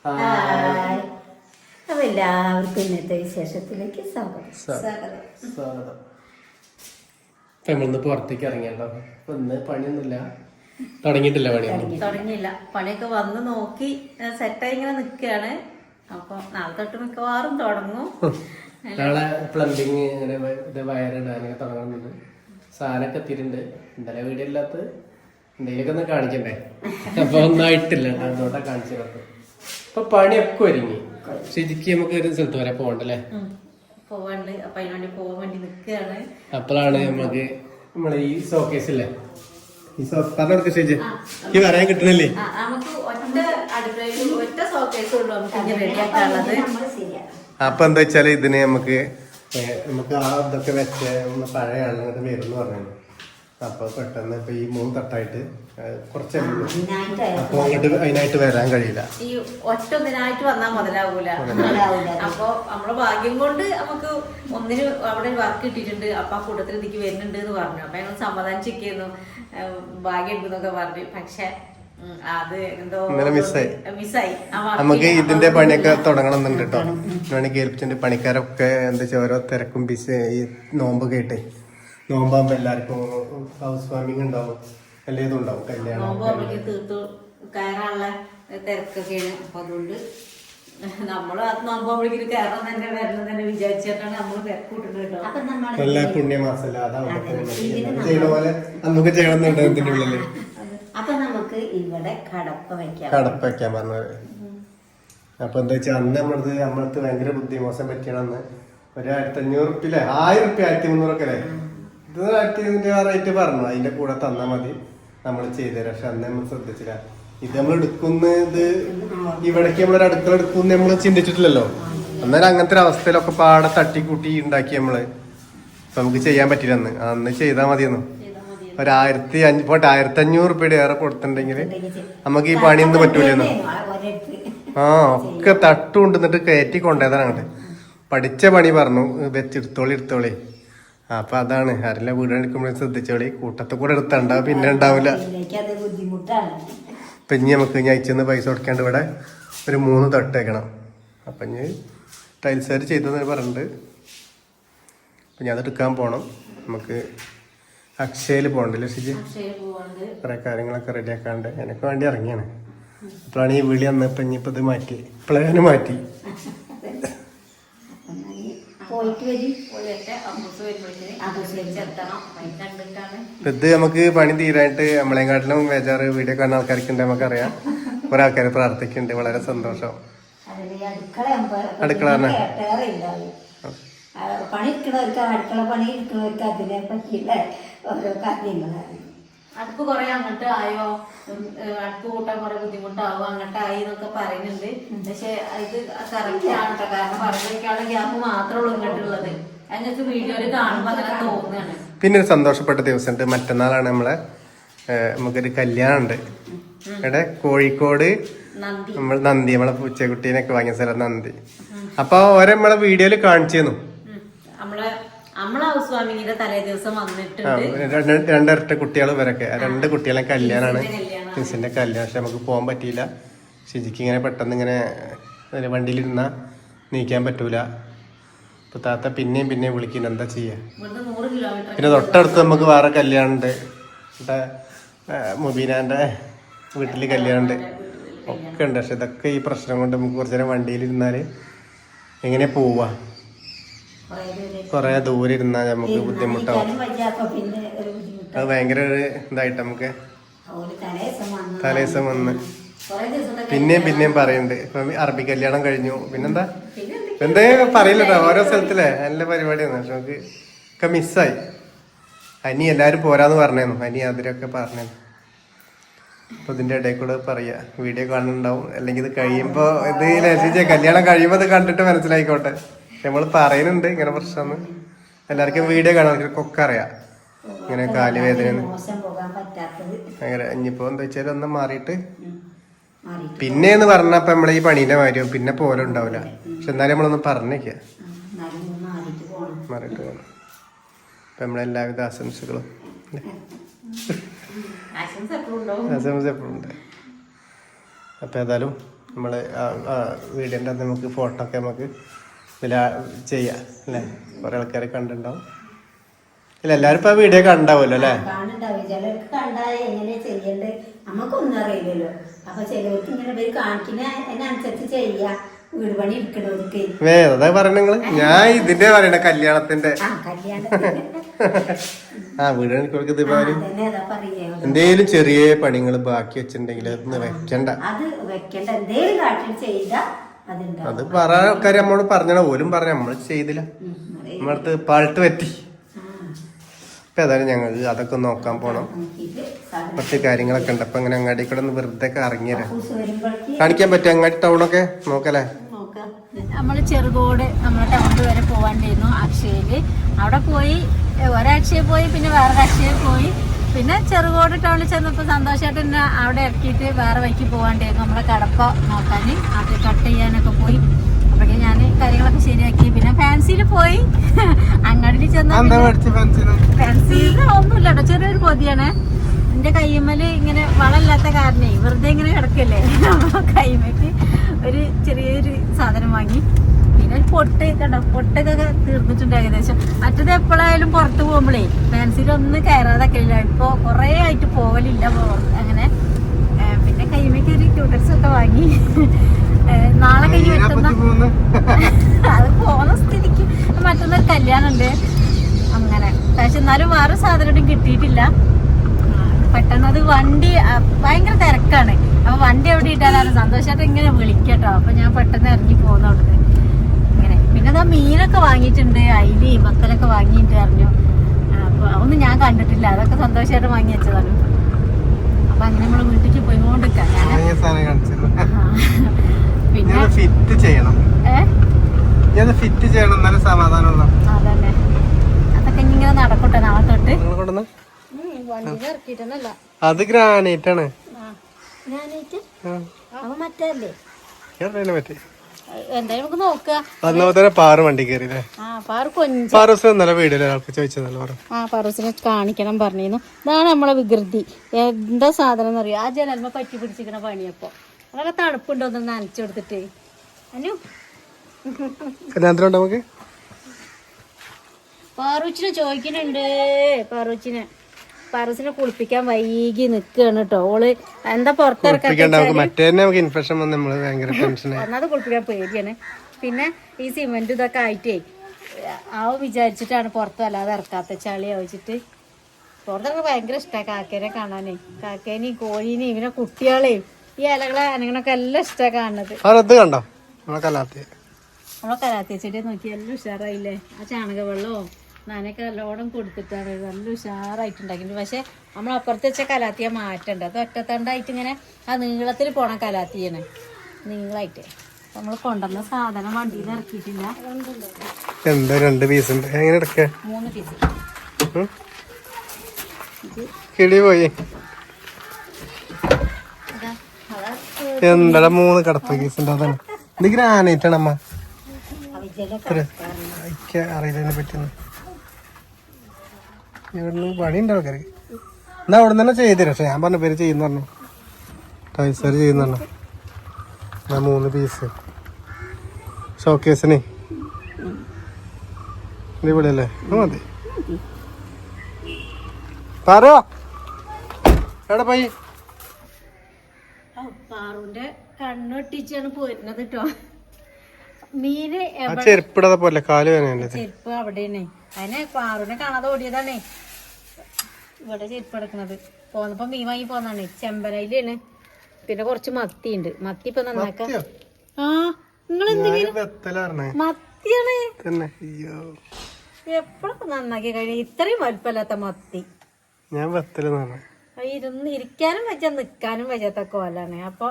അപ്പൊ എല്ലാവർക്കും ഇന്നത്തെ വിശേഷത്തിലേക്ക് സ്വാഗതം. നമ്മളിന്ന് പുറത്തേക്ക് ഇറങ്ങിയല്ലോ. ഇന്ന് പണിയൊന്നുമില്ല, തുടങ്ങിയിട്ടില്ല. തുടങ്ങിയില്ല. പണിയൊക്കെ വന്ന് നോക്കി സെറ്റായി ഇങ്ങനെ നിൽക്കുകയാണ്. അപ്പൊ നാളെ തൊട്ട് മിക്കവാറും തുടങ്ങും. നാളെ പ്ലംബിങ് ഇങ്ങനെ വയറിടാനൊക്കെ തുടങ്ങുന്നുണ്ട്. സാധനമൊക്കെ എത്തിയിട്ടുണ്ട്. ഇന്നലെ വീഡിയോ ഇല്ലാത്ത എന്തെങ്കിലുമൊക്കെ ഒന്ന് കാണിക്കണ്ടേ? അപ്പൊ ഒന്നായിട്ടില്ല, അതുകൊണ്ടാ കാണിച്ചത്. അപ്പൊ പണിയൊക്കെ ഒരുങ്ങി. ശരിക്കും നമുക്ക് ഒരു സ്ഥലത്ത് വരെ പോകണ്ടല്ലേ? പോവാണ്ട്. അപ്പൊ അതിനുവേണ്ടി പോവാൻ വേണ്ടി നിൽക്കുകയാണ്. അപ്പോഴാണ് നമുക്ക് നമ്മളെ ഈ ഷോക്കേസ് ഇല്ലേ, ഈ പറഞ്ഞ ശരി ഈ പറയാൻ കിട്ടണല്ലേ? നമുക്ക് ഒറ്റ അടുക്കളയിൽ ഒറ്റ ഷോക്കേസ് ഉള്ളൂ നമുക്ക് റെഡിയാക്കാനുള്ളത്. അപ്പൊ എന്താ വെച്ചാല് ഇതിന് നമുക്ക് ആ ഇതൊക്കെ വെച്ച പഴയ ആളുകൾ വരുന്നു പറഞ്ഞു. അപ്പൊ പെട്ടെന്ന് ഇപ്പൊ ഈ 3 തട്ടായിട്ട് കുറച്ചേ ഉള്ളൂ. അപ്പൊ അങ്ങോട്ട് അതിനായിട്ട് വരാൻ കഴിയില്ല. ഈ ഒറ്റ ഒന്നിനായിട്ട് വന്നാൽ മുതലാവൂല. അപ്പൊ നമ്മളെ ഭാഗ്യം കൊണ്ട് നമുക്ക് ഒന്നിന് അവിടെ വർക്ക് കിട്ടിയിട്ടുണ്ട്. അപ്പൊ ആ കൂട്ടത്തിൽ ഇതിക്ക് വരുന്നുണ്ട് എന്ന് പറഞ്ഞു. അപ്പൊ ഞങ്ങൾ സമാധാനിച്ചിരിക്കുന്നു, ഭാഗ്യം ഉണ്ടെന്നൊക്കെ പറഞ്ഞു. പക്ഷെ അത് എന്തോ മിസ്സായി. നമുക്ക് ഇതിന്റെ പണിയൊക്കെ തുടങ്ങണമെന്നുണ്ട് കേട്ടോ. വേണമെങ്കിൽ ഏൽപ്പിച്ചിട്ടുണ്ട്. പണിക്കാരൊക്കെ എന്താ വെച്ചാൽ ഓരോ തിരക്കും ഈ നോമ്പ് കേട്ടെ, നോമ്പാകുമ്പോ എല്ലാവർക്കും ഹൗസ് വാമിങ് ഉണ്ടാവും, എല്ലാം ഉണ്ടാവും. കല്യാണം നോമ്പാകുമ്പോഴേക്ക് തീർത്തു കയറാനുള്ള തിരക്കൊക്കെയാണ്. അപ്പൊ അതുകൊണ്ട് നമ്മള് നോമ്പാകുമ്പോഴേക്കും കയറാൻ തന്നെ വരണം തന്നെ വിചാരിച്ചിട്ടാണ് നമ്മൾ തിരക്കൂട്ടുന്നത് കേട്ടോ. എല്ലാ പുണ്യമാസല്ല, അതാണ് ചെയ്യണ പോലെ നമുക്ക് ചെയ്യണമെന്നുണ്ട് ഇതിന്റെ ഉള്ളില്. അപ്പൊ നമുക്ക് ഇവിടെ കടപ്പ വെക്കാൻ പറഞ്ഞത്. അപ്പൊ എന്താ വെച്ചാൽ അന്ന് നമ്മളടുത്ത് ഭയങ്കര ബുദ്ധിമോശം പറ്റിയാണെന്ന്. 1500 റുപ്യല്ലേ, 1000 റുപ്യ 1300 അല്ലേ? ഇത് 1200 റേറ്റ് പറഞ്ഞു. അതിന്റെ കൂടെ തന്നാ മതി, നമ്മൾ ചെയ്തുതരാം. പക്ഷെ അന്ന് നമ്മൾ ശ്രദ്ധിച്ചില്ല. ഇത് നമ്മൾ എടുക്കുന്നത് ഇവിടേക്ക് നമ്മളൊരു അടുക്കള എടുക്കുന്ന നമ്മൾ ചിന്തിച്ചിട്ടില്ലല്ലോ. അന്നേരം അങ്ങനത്തെ ഒരു അവസ്ഥയിലൊക്കെ പാടെ തട്ടിക്കൂട്ടി ഉണ്ടാക്കി നമ്മള്. നമുക്ക് ചെയ്യാൻ പറ്റില്ല. അന്ന് ചെയ്താൽ മതിയെന്നു. 1500 റുപ്യയുടെ ഏറെ കൊടുത്തിട്ടുണ്ടെങ്കിൽ നമുക്ക് ഈ പണിയൊന്നും പറ്റൂലെന്നു. ഒക്കെ തട്ടുകൊണ്ടിട്ട് കയറ്റി കൊണ്ടുപോയതാണ് അങ്ങോട്ട്. പഠിച്ച പണി പറഞ്ഞു, എടുത്തോളി. അപ്പൊ അതാണ് ആരെല്ലാം വീട് എടുക്കുമ്പോഴേ ശ്രദ്ധിച്ചോളി. കൂട്ടത്തിൽ കൂടെ എടുത്തുണ്ടാവും, പിന്നെ ഉണ്ടാവില്ല. ഇപ്പൊ ഇനി നമുക്ക് അയച്ചെന്ന് പൈസ കൊടുക്കാണ്ട് ഇവിടെ ഒരു 3 തട്ട് വെക്കണം. അപ്പൊ ഇനി ടൈൽസുകാർ ചെയ്തെന്ന് പറഞ്ഞിട്ടുണ്ട്. അപ്പൊ ഞാൻ അത് എടുക്കാൻ പോണം. നമുക്ക് അക്ഷയയിൽ പോകണ്ടല്ലേ ശരി? കുറെ കാര്യങ്ങളൊക്കെ റെഡിയാക്കാണ്ട് എനിക്ക് വേണ്ടി ഇറങ്ങിയാണ്. അപ്പോഴാണ് ഈ വിളി വന്നപ്പോ ഇനിയിപ്പോ ഇത് മാറ്റി, പ്ലാന് മാറ്റി. ഇത് നമുക്ക് പണി തീരായിട്ട് നമ്മളെക്കാട്ടിലും ബേജാറ് വീഡിയോ കാണുന്ന ആൾക്കാർക്ക് നമുക്കറിയാം. കുറെ ആൾക്കാർ പ്രാർത്ഥിക്കുന്നുണ്ട്. വളരെ സന്തോഷം. അടുക്കള പണിയെടുക്കുന്നവർക്ക് അടുക്കള പണിയെടുക്കുന്നവർക്ക് അതിനെ പറ്റിയുള്ള ഓരോ കാര്യങ്ങളാണ്. അടുപ്പ് കുറെ അങ്ങോട്ട് ആയോ, അടുപ്പ് കൂട്ടാൻ കുറെ ബുദ്ധിമുട്ടാവും, അങ്ങോട്ടായി എന്നൊക്കെ പറയുന്നുണ്ട്. പക്ഷെ ഇത് കറക്റ്റ് ആണ് കേട്ടോ. കാരണം പറയുമ്പോഴേക്കാണ് ഗ്യാപ്പ് മാത്രമേ ഉള്ളൂ ഇങ്ങോട്ടുള്ളത്. ഞങ്ങൾക്ക് വീഡിയോയിൽ കാണുമ്പോ അങ്ങനെ തോന്നുകയാണ്. പിന്നെ ഒരു സന്തോഷപ്പെട്ട ദിവസമുണ്ട്. മറ്റന്നാളാണ് നമുക്കൊരു കല്യാണം ഉണ്ട്. ഇവിടെ കോഴിക്കോട് നമ്മൾ നന്ദി, നമ്മളെ പൂച്ചക്കുട്ടീനൊക്കെ വാങ്ങിയ സ്ഥലം നന്ദി. അപ്പൊ ഓരോ നമ്മളെ വീഡിയോയിൽ കാണിച്ചിരുന്നു. നമ്മളെ ഹൗസ് വാമിങ്ങിന്റെ തലേ ദിവസം വന്നിട്ടുണ്ട്. 2 ഇരട്ട കുട്ടികൾ ഇവരൊക്കെ. 2 കുട്ടികളെ കല്യാണമാണ്, മിസ്സിന്റെ കല്യാണം. പക്ഷെ നമുക്ക് പോകാൻ പറ്റിയില്ല. ശരിക്കും ഇങ്ങനെ പെട്ടെന്ന് ഇങ്ങനെ വണ്ടിയിലിരുന്നാ നീക്കാൻ പറ്റൂല. ഇപ്പൊ താത്ത പിന്നെയും വിളിക്കുന്നു. എന്താ ചെയ്യാ? പിന്നെ തൊട്ടടുത്ത് നമുക്ക് വേറെ കല്യാണം ഉണ്ട്. ഇവിടെ മുബീനാന്റെ വീട്ടില് കല്യാണം ഉണ്ട്, ഒക്കെ ഉണ്ട്. പക്ഷെ ഇതൊക്കെ ഈ പ്രശ്നം കൊണ്ട് നമുക്ക് കുറച്ചു നേരം വണ്ടിയിലിരുന്നാല് എങ്ങനെ പോവാ? കൊറേ ദൂരെ ഇരുന്നാ നമുക്ക് ബുദ്ധിമുട്ടാവും. അത് ഭയങ്കര ഒരു ഇതായിട്ട് നമുക്ക് തലേദിവസം വന്ന് പിന്നെയും പറയുന്നുണ്ട്. ഇപ്പൊ അറബി കല്യാണം കഴിഞ്ഞു, പിന്നെന്താ എന്തെങ്കിലും പറയില്ലട്ടോ. ഓരോ സ്ഥലത്തിലെ നല്ല പരിപാടിയാണ്. പക്ഷെ നമുക്ക് ഒക്കെ മിസ്സായി. അനി എല്ലാരും പോരാന്ന് പറഞ്ഞേന്നു. അനി അതിരൊക്കെ പറഞ്ഞേന്നു. അപ്പൊ ഇതിന്റെ ഇടയിൽ കൂടെ പറയാ, വീഡിയോ കാണുന്നുണ്ടാവും. അല്ലെങ്കിൽ ഇത് കഴിയുമ്പോ ഇത് കല്യാണം കഴിയുമ്പോ ഇത് കണ്ടിട്ട് മനസ്സിലായിക്കോട്ടെ. നമ്മള് പറയുന്നുണ്ട് ഇങ്ങനെ പ്രശ്നം. എല്ലാവർക്കും വീഡിയോ കാണാൻ അറിയാം ഇങ്ങനെ കാലുവേദന. അങ്ങനെ ഇനിയിപ്പോ എന്താ വെച്ചാൽ ഒന്ന് മാറിയിട്ട് പിന്നെന്ന് പറഞ്ഞപ്പോ നമ്മളെ ഈ പണീന്റെ മാര്യം പിന്നെ പോലെ ഉണ്ടാവില്ല. പക്ഷെ എന്നാലും നമ്മളൊന്ന് പറഞ്ഞേക്ക മാറിയിട്ട് പോകണം. അപ്പൊ നമ്മളെല്ലാവിധ ആശംസകളും ആശംസ എപ്പോഴും ഉണ്ട്. അപ്പൊ ഏതായാലും നമ്മള് വീടിൻ്റെ അത് നമുക്ക് ഫോട്ടോ ഒക്കെ നമുക്ക് ഇതിൽ ചെയ്യാം അല്ലേ? കുറെ ആൾക്കാരെ കണ്ടിട്ടുണ്ടാവും. ഇല്ല, എല്ലാവരും ഇപ്പൊ വീഡിയോ കണ്ടാവുമല്ലോ അല്ലേ? കാണുണ്ടാവും. ചിലർക്ക് കണ്ടാൽ എങ്ങനെ ചെയ്യണ്ടേ നമുക്കൊന്നും അറിയില്ലല്ലോ. അപ്പൊ ചിലർക്ക് ഇങ്ങനെ ഇവര് കാണിക്കുന്ന അതിനനുസരിച്ച് ചെയ്യാ. വീട് പണി എടുക്കണവർക്ക് അതാ പറയണ നിങ്ങള്. ഞാൻ ഇതിന്റെ പറയണ കല്യാണത്തിന്റെ വീട് പണിക്ക് ഇതുപോലെ എന്തേലും ചെറിയ പണികൾ ബാക്കി വെച്ചിട്ടുണ്ടെങ്കിൽ അതൊന്ന് വെക്കണ്ട. അത് വെക്കണ്ട. എന്തേലും കാട്ടിൽ ചെയ്താ അത് പറയാൻ ആൾക്കാർ നമ്മളോട് പറഞ്ഞ പോലും പറഞ്ഞ നമ്മള് ചെയ്തില്ല. നമ്മളടുത്ത് പാഴ്ത്ത് പറ്റി. ഇപ്പൊ ഏതായാലും ഞങ്ങൾ അതൊക്കെ നോക്കാൻ പോണം. കുറച്ച് കാര്യങ്ങളൊക്കെ ഉണ്ട്. അപ്പൊ അങ്ങനെ അങ്ങാടി കൂടെ ഒന്ന് വെറുതെ ഇറങ്ങിയരാ. കാണിക്കാൻ പറ്റും അങ്ങാടി ടൗണൊക്കെ നോക്കല്ലേ? നമ്മൾ ചെറുകോട് നമ്മളെ ടൗണിൽ വരെ പോവാണ്ടായിരുന്നു അക്ഷയയില്. അവിടെ പോയി ഒരാഴ്ചയിൽ പോയി, പിന്നെ വേറെ അക്ഷയയിൽ പോയി, പിന്നെ ചെറുകോട് ടൗണിൽ ചെന്നപ്പോൾ സന്തോഷമായിട്ട് തന്നെ അവിടെ ഇറക്കിയിട്ട് വേറെ വഴിക്ക് പോകാണ്ടായിരുന്നു. നമ്മളെ കടപ്പ നോക്കാൻ, അത് കട്ട് ചെയ്യാനൊക്കെ പോയി. അപ്പോഴേക്കും ഞാൻ കാര്യങ്ങളൊക്കെ ശരിയാക്കി. പിന്നെ ഫാൻസിയിൽ പോയി. അങ്ങാടിയിൽ ചെന്ന ഫാൻസിയിൽ ഒന്നുമില്ല കേട്ടോ, ചെറിയൊരു പൊതിയാണ്. എൻ്റെ കയ്യമ്മല് ഇങ്ങനെ വളമില്ലാത്ത കാരണേ വെറുതെ ഇങ്ങനെ കിടക്കല്ലേ, അപ്പോൾ കൈമയ്ക്ക് ഒരു ചെറിയൊരു സാധനം വാങ്ങി. പിന്നെ ഒരു പൊട്ട് കണ്ടോ, പൊട്ടൊക്കെ തീർന്നിട്ടുണ്ട് ഏകദേശം. മറ്റത് എപ്പോഴായാലും പുറത്ത് പോകുമ്പോഴേ ഫാൻസിയിലൊന്നും കയറാതൊക്കെ ഇല്ല. ഇപ്പോൾ കുറേ ആയിട്ട് പോകലില്ല അങ്ങനെ. പിന്നെ കൈമയ്ക്ക് ഒരു ക്യൂട്ടക്സ് ഒക്കെ വാങ്ങി. നാളെ കഴിഞ്ഞ് വെട്ടുന്ന അത് പോകുന്ന സ്ഥിതിക്ക് മറ്റൊന്നൊരു കല്യാണം ഉണ്ട് അങ്ങനെ. പക്ഷെ എന്നാലും വേറെ സാധനം കിട്ടിയിട്ടില്ല. പെട്ടെന്ന് അത് വണ്ടി ഭയങ്കര തിരക്കാണ്. അപ്പൊ വണ്ടി എവിടെ ഇട്ടാലാണ് സന്തോഷമായിട്ട് ഇങ്ങനെ വിളിക്കട്ടോ. അപ്പൊ ഞാൻ പെട്ടെന്ന് ഇറങ്ങി പോകുന്നോടത്ത് ഇങ്ങനെ. പിന്നെ അതാ മീനൊക്കെ വാങ്ങിയിട്ടുണ്ട്, അയിലയും മത്തലൊക്കെ വാങ്ങിയിട്ട് അറിഞ്ഞു. അപ്പൊ അതൊന്നും ഞാൻ കണ്ടിട്ടില്ല, അതൊക്കെ സന്തോഷമായിട്ട് വാങ്ങി വെച്ചതാണ്. അപ്പൊ അങ്ങനെ നമ്മള് വീട്ടിലേക്ക് പോയിക്കൊണ്ടിരിക്കാം. പിന്നെ ഫിറ്റ് ചെയ്യണം, ഫിറ്റ് ചെയ്യണം, എന്നാലും സമാധാനമുള്ള. അതന്നെ, അതൊക്കെ ഇങ്ങനെ നടക്കട്ടെ നാളെ തൊട്ട്. വണ്ടി ഇറക്കിയിട്ടല്ല, അത് ഗ്രാനൈറ്റ് ആണ്. എന്തായാലും നമുക്ക് നോക്കാം. പാറ് വണ്ടി കയറിയില്ലേ? പാറൂസിനെ കാണിക്കണം പറഞ്ഞിരുന്നു. ഇതാണ് നമ്മളെ വികൃതി. എന്താ സാധനം എന്നറിയോ? ആ ജനൽമ പറ്റി പിടിച്ചിരിക്കണ പണിയപ്പോ അതൊക്കെ തണുപ്പുണ്ടോന്ന് നനച്ചു കൊടുത്തിട്ട്. അനു നമുക്ക് പാറൂച്ചിനെ ചോദിക്കുന്നുണ്ട്. പാറൂസിനെ കുളിപ്പിക്കാൻ വൈകി നിക്കാണ് കേട്ടോ. ഓള് എന്താ പുറത്തിറക്കാൻ ഒന്നാമത് കുളിപ്പിക്കാൻ പേടിയാണ്. പിന്നെ ഈ സിമെന്റ് ഇതൊക്കെ ആയിട്ടേ വിചാരിച്ചിട്ടാണ് പുറത്ത് വല്ലാതെ ഇറക്കാത്ത. ചളി ആവിച്ചിട്ട് പുറത്തൊക്കെ ഭയങ്കര ഇഷ്ടമാണ് കാക്കേനെ കാണാനേ. കാക്കേനെയും കോഴീനെയും പിന്നെ കുട്ടികളെയും ഈ ഇലകളെ അനങ്ങനൊക്കെ എല്ലാം ഇഷ്ടമാണ് കാണുന്നത്. നമ്മളെ കലാത്തിയ ചെടിയെ നോക്കി എല്ലാം ഉഷാറായില്ലേ? ആ ചാണക വെള്ളവും നനയൊക്കെ നല്ലോണം കൊടുത്തിട്ടാണ് നല്ല ഉഷാറായിട്ടുണ്ടാക്കിയിട്ടുണ്ട്. പക്ഷെ നമ്മൾ അപ്പുറത്ത് വെച്ച കലാത്തിയ മാറ്റണ്ട. അത് ഒറ്റത്തണ്ടായിട്ട് ഇങ്ങനെ ആ നീളത്തിൽ പോണ കലാത്തിയാണ്, നീളായിട്ട്. നമ്മൾ കൊണ്ടുവന്ന സാധനം വണ്ടിയിൽ ഇറക്കിയിട്ടില്ല. 2 പീസ് ഉണ്ട്. 3 പീസ് കിളി പോയി. എന്താ 3 കടപ്പ പീസ് ഉണ്ട്. അതാണ് ഇത് ഗ്രാനൈറ്റ് ആണ്. അമ്മ അറിയില്ല പറ്റുന്നു. ഇവിടുന്ന് പണിയുണ്ട് ആൾക്കാർ. എന്നാ അവിടെ തന്നെ ചെയ്തുതരാം. പക്ഷെ ഞാൻ പറഞ്ഞ പേര് ചെയ്യുന്ന പറഞ്ഞു, ടൈൽസർ ചെയ്യുന്ന പറഞ്ഞു. 3 പീസ് ഷോക്കേസിന് ഇവിടെ അല്ലേ? മതി. പാറോ എവിടെ പോയി? പാറുവിന്റെ കണ്ണൊട്ടിച്ചാണ് പോരുന്നത് കേട്ടോ. മീന് ചെരുപ്പിടാതെ പോലെ കാല് വേനല്ലേ? ചെരുപ്പ് അവിടെയാണ്. അതിനെ പാറുവിനെ കാണാതെ ഓടിയതാണേ. ഇവിടെ ചെരുപ്പ് എടുക്കണത് പോന്നപ്പോ മീൻ വാങ്ങി പോന്നാണ്. ചെമ്പനയിലാണ്. പിന്നെ കുറച്ച് മത്തി ഉണ്ട്. മത്തി ഇപ്പൊ നന്നാക്കാം. മത്തിയാണ് എപ്പോഴൊക്കെ നന്നാക്കി കഴിഞ്ഞ ഇത്രയും വലുപ്പമില്ലാത്ത മത്തി. ഞാൻ ഇരിക്കാനും വെച്ചാൽ നിക്കാനും വെച്ചാത്ത കോലാണ്. അപ്പൊ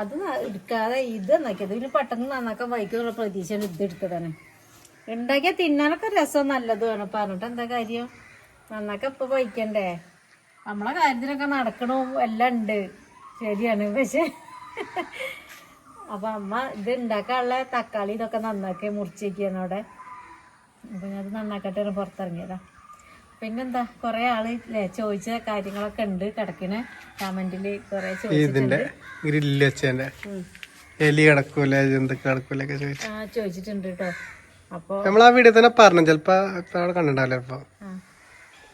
അത് എടുക്കാതെ ഇത് നന്നാക്കിയത്. പിന്നെ പെട്ടെന്ന് നന്നാക്കാൻ വൈകുന്നുള്ള പ്രതീക്ഷയാണ് ഇത് എടുത്തതാണ്. ഉണ്ടാക്കിയാൽ തിന്നാനൊക്കെ രസം നല്ലതുമാണ്. പറഞ്ഞിട്ട് എന്താ കാര്യം? നന്നാക്കാൻ ഇപ്പൊ വഹിക്കണ്ടേ? നമ്മളെ കാര്യത്തിനൊക്കെ നടക്കണോ എല്ലാം ഉണ്ട്, ശരിയാണ്. പക്ഷെ അപ്പൊ അമ്മ ഇത് ഉണ്ടാക്കാനുള്ള തക്കാളി ഇതൊക്കെ നന്നാക്കി മുറിച്ചേക്കാണ് അവിടെ. അപ്പൊ ഞാനത് നന്നാക്കട്ടെ പുറത്തിറങ്ങിയതാ. പിന്നെന്താ, കൊറേ ആള് ചോദിച്ച കാര്യങ്ങളൊക്കെ ഉണ്ട് കിടക്കണ കമന്റില്. കൊറേ ചോദിച്ചിട്ടുണ്ട്. എലി കിടക്കൂല ജന്തുക്കൾ കിടക്കൂല ഒക്കെ ചോദിച്ചു ചോദിച്ചിട്ടുണ്ട് കേട്ടോ. അപ്പൊ നമ്മൾ ആ വീഡിയോ തന്നെ പറഞ്ഞു. ചിലപ്പോ അവിടെ കണ്ടിട്ടുണ്ടാവില്ല. ഇപ്പൊ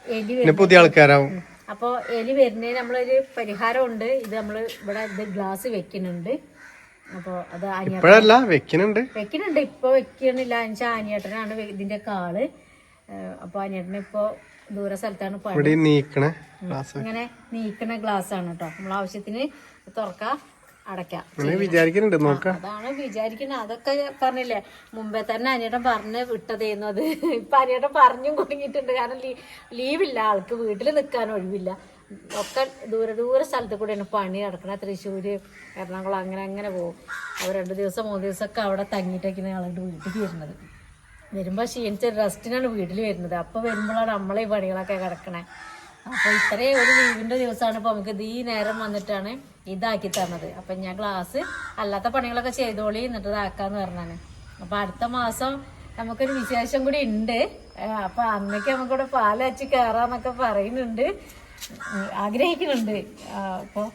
എലി പിന്നെ പുതിയ ആൾക്കാരാവും. അപ്പോൾ എലി വരുന്നതിന് നമ്മളൊരു പരിഹാരമുണ്ട്. ഇത് നമ്മൾ ഇവിടെ ഇത് ഗ്ലാസ് വെക്കുന്നുണ്ട്. അപ്പോൾ അത് ഇപ്പോഴല്ല വെക്കുന്നുണ്ട് ഇപ്പൊ വെക്കണില്ല. എന്നുവെച്ചാൽ ആനിയേട്ടനാണ് ഇതിന്റെ കാള്. അപ്പൊ ആനിയേട്ടന് ഇപ്പൊ ദൂര സ്ഥലത്താണ് പണി. ഇങ്ങനെ നീക്കണ ഗ്ലാസ് ആണ് കേട്ടോ. നമ്മളെ ആവശ്യത്തിന് തുറക്കാം അടയ്ക്കാം വിചാരിക്കുന്നുണ്ട്. നോക്കാം, അതാണ് വിചാരിക്കുന്നത്. അതൊക്കെ പറഞ്ഞില്ലേ മുമ്പേ തന്നെ അനിയേട്ടൻ പറഞ്ഞ് വിട്ടതേന്നു. അത് ഇപ്പൊ അനിയേട്ടൻ പറഞ്ഞും കുടുങ്ങിയിട്ടുണ്ട്. കാരണം ലീവില്ല ആൾക്ക്, വീട്ടിൽ നിൽക്കാൻ ഒഴിവില്ല. ഒക്കെ ദൂര സ്ഥലത്ത് കൂടെയാണ് പണി നടക്കണത്. തൃശ്ശൂര്, എറണാകുളം അങ്ങനെ പോകും. അവർ 2 ദിവസം 3 ദിവസമൊക്കെ അവിടെ തങ്ങിയിട്ടൊക്കെയാണ് ആളുടെ വീട്ടിൽ വരുന്നത്. വരുമ്പോൾ ക്ഷീണിച്ച റെസ്റ്റിനാണ് വീട്ടിൽ വരുന്നത്. അപ്പോൾ വരുമ്പോഴാണ് നമ്മളെ ഈ പണികളൊക്കെ കിടക്കണേ. അപ്പോൾ ഇത്രയും ഒരു ലീവിൻ്റെ ദിവസമാണ് ഇപ്പോൾ നമുക്ക് ഈ നേരം വന്നിട്ടാണ് ഇതാക്കി തന്നത്. അപ്പം ഞാൻ ഗ്ലാസ് അല്ലാത്ത പണികളൊക്കെ ചെയ്തോളി എന്നിട്ട് ഇതാക്കാന്ന് പറഞ്ഞാണ്. അപ്പം അടുത്ത മാസം നമുക്കൊരു വിശേഷം കൂടി ഉണ്ട്. അപ്പം അന്നൊക്കെ നമുക്കിവിടെ പാല് വെച്ച് കയറാന്നൊക്കെ പറയുന്നുണ്ട്, ആഗ്രഹിക്കുന്നുണ്ട്. അപ്പോൾ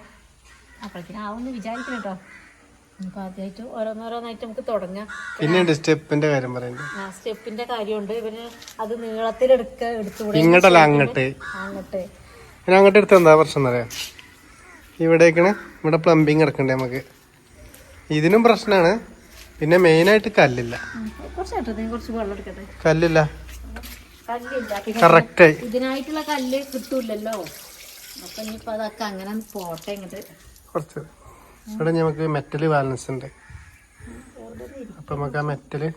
അപ്പോഴേക്കിനാവുമെന്ന് വിചാരിക്കണം കേട്ടോ. അപ്പൊ ആദ്യമായിട്ട് ഓരോന്നോരോന്നായിട്ട് നമുക്ക് തുടങ്ങാം. പിന്നെ സ്റ്റെപ്പിന്റെ കാര്യം പറയുന്നത്, സ്റ്റെപ്പിന്റെ കാര്യമുണ്ട്. ഇവര് അത് നീളത്തിലെടുത്തൂടെ അങ്ങോട്ട് എടുത്ത എന്താ പ്രശ്നം അറിയാം. ഇവിടേക്കാണ് ഇവിടെ പ്ലംബിങ് എടുക്കണ്ടേ നമുക്ക്. ഇതിനും പ്രശ്നമാണ്. പിന്നെ മെയിനായിട്ട് കല്ലില്ല. കല്ലില്ല കറക്റ്റ്. ഇതിനായിട്ടുള്ള കല്ല് കിട്ടൂലല്ലോ. അപ്പൊ ഇനിയിപ്പോ അതൊക്കെ അങ്ങനെ പോട്ടെ. ഇങ്ങോട്ട് കുറച്ച് ഇവിടെ നമുക്ക് മെറ്റല് ബാലൻസ് ഉണ്ട്. അപ്പൊ നമുക്ക് ആ മെറ്റല്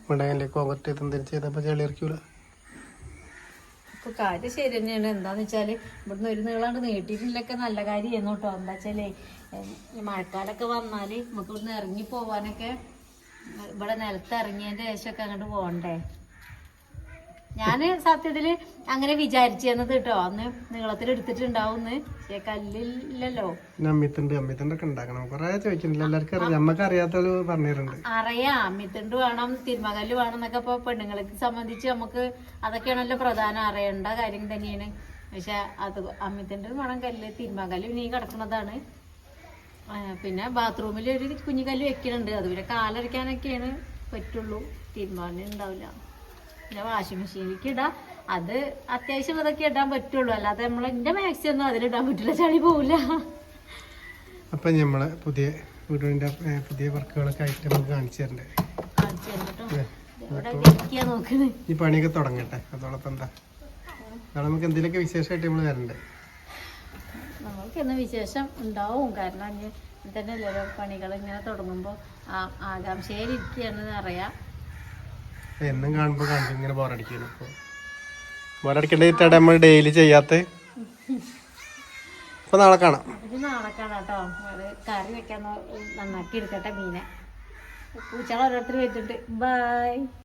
ഇവിടെ കോൺക്രീറ്റ് എന്തെങ്കിലും ചെയ്തപ്പോ ചെളി ഇറക്കൂല. ഇപ്പൊ കാര്യം ശരി തന്നെയാണ്. എന്താന്ന് വെച്ചാല് ഇവിടുന്ന് ഒരു നീളാണ്ട് നീട്ടിയിട്ടില്ലൊക്കെ നല്ല കാര്യം ചെയ്യുന്നു കേട്ടോ. എന്താ വെച്ചാലേ മഴക്കാലൊക്കെ വന്നാല് നമുക്ക് ഇവിടുന്ന് ഇറങ്ങി പോവാനൊക്കെ ഇവിടെ നിലത്ത് ഇറങ്ങിയതിന്റെ ശേഷമൊക്കെ അങ്ങോട്ട് പോകണ്ടേ. ഞാന് സത്യത്തില് അങ്ങനെ വിചാരിച്ചത് കേട്ടോ. അന്ന് നീളത്തിൽ എടുത്തിട്ടുണ്ടാവുന്ന്. പക്ഷെ കല്ലില്ലല്ലോ. അമ്മിത്തണ്ടൊക്കെ ഉണ്ടാക്കണം. കൊറേ ചോദിക്കുന്നില്ല, എല്ലാവർക്കും അറിയാം. നമ്മക്ക് അറിയാത്തവര് പറഞ്ഞിട്ടുണ്ട്. അറിയാം അമ്മിത്തണ്ട് വേണം, തിരുമകല്ല് വേണം എന്നൊക്കെ. ഇപ്പൊ പെണ്ണുങ്ങൾക്ക് സംബന്ധിച്ച് നമുക്ക് അതൊക്കെയാണല്ലോ പ്രധാനം, അറിയേണ്ട കാര്യം തന്നെയാണ്. പക്ഷെ അത് അമ്മിത്തണ്ട് വേണം, കല്ല് തിരുമകല്ല് നീ കിടക്കുന്നതാണ്. പിന്നെ ബാത്റൂമിൽ ഒരു കുഞ്ഞു കല്ല് വെക്കുന്നുണ്ട്. അത് പിന്നെ കാലരയ്ക്കാനൊക്കെയാണ് പറ്റുള്ളൂ, തീരുമാനം ഉണ്ടാവില്ല. പിന്നെ വാഷിംഗ് മെഷീനിലേക്ക് ഇടാം. അത് അത്യാവശ്യം അതൊക്കെ ഇടാൻ പറ്റുള്ളൂ. അല്ലാതെ എന്റെ മാക്സി ഒന്നും അതിലിടാൻ പറ്റില്ല, ചളി പോവില്ല. അപ്പൊ നമ്മള് പുതിയ വീടിന്റെ പുതിയ വർക്കുകളൊക്കെ ആയിട്ട് നമുക്ക് കാണിച്ചു തരണ്ടേ. ഈ പണിയൊക്കെ തുടങ്ങട്ടെ. അതോടൊപ്പം എന്താ നമുക്ക് എന്തെങ്കിലുമൊക്കെ വിശേഷമായിട്ട് നമ്മള് വരണ്ടേ. നമ്മൾക്ക് ഇന്ന് വിശേഷം ഉണ്ടാവും. കാരണം ഇനി തന്നെയല്ലോ പണികൾ ഇങ്ങനെ തുടങ്ങുമ്പോ ആകാംക്ഷയിലിരിക്കുകയാണെന്ന് അറിയാം. എന്നും കാണുമ്പോ ഇങ്ങനെ ബോറടിക്കണം. ബോറടിക്കേണ്ട നമ്മൾ ഡെയിലി ചെയ്യാത്ത. ഇപ്പൊ നാളെ കാണാം. നാളെ കാണാം കേട്ടോ. കറി വെക്കാൻ നന്നാക്കി എടുക്കട്ടെ മീനെ. പൂച്ചകൾ ഓരോരുത്തർ വെച്ചിട്ട് ബൈ.